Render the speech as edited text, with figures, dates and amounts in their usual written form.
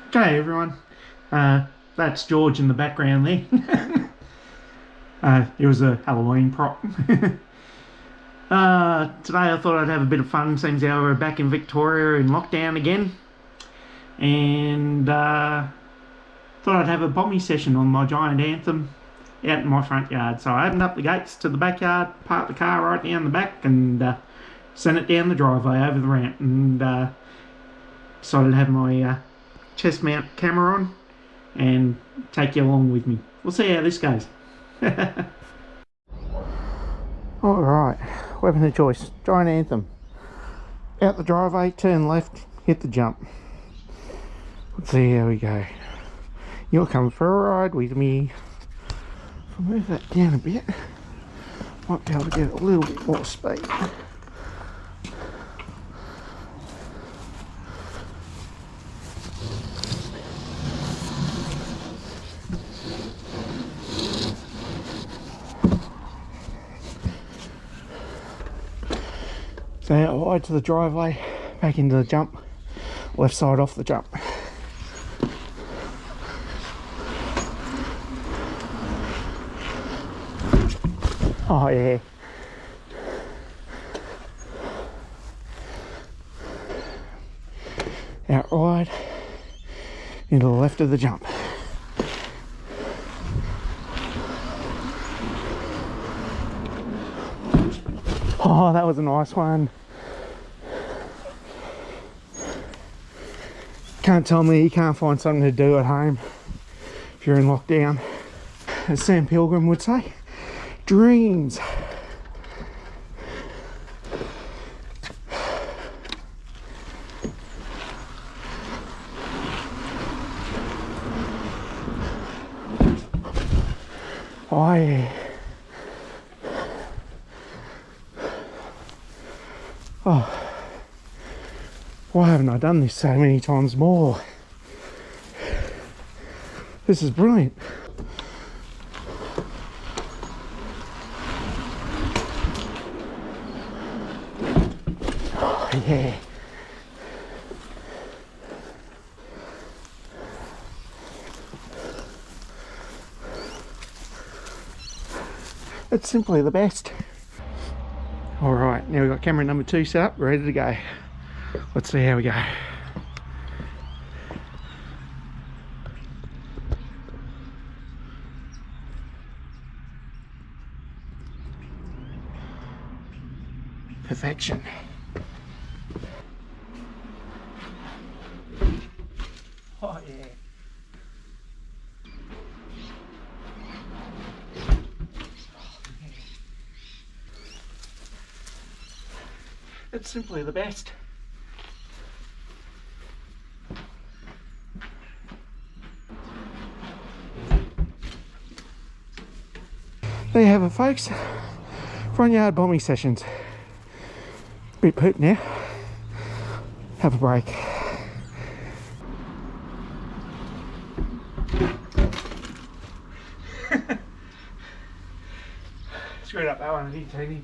Okay, everyone. That's George in the background there. It was a Halloween prop. Today I thought I'd have a bit of fun, seems how we're back in Victoria in lockdown again. And thought I'd have a Bomby session on my giant anthem out in my front yard. So I opened up the gates to the backyard, parked the car right down the back, and sent it down the driveway over the ramp. And decided to have my chest mount camera on and take you along with me. We'll see how this goes. Alright, weapon of choice, giant anthem. Out the driveway, turn left, hit the jump. Let's see how we go. You'll come for a ride with me. If I move that down a bit, might be able to get a little bit more speed. So out wide to the driveway, back into the jump, left side off the jump. Oh yeah. Out wide, into the left of the jump. Oh, that was a nice one. Can't tell me you can't find something to do at home if you're in lockdown. As Sam Pilgrim would say, dreams. Oh yeah. Oh, why haven't I done this so many times more? This is brilliant. Oh yeah. It's simply the best. Alright, now we've got camera number 2 set up, ready to go. Let's see how we go. Perfection. Oh yeah. It's simply the best. There you have it, folks. Front yard bombing sessions. Bit poot now. Have a break. Screwed up that one, I didn't tell you.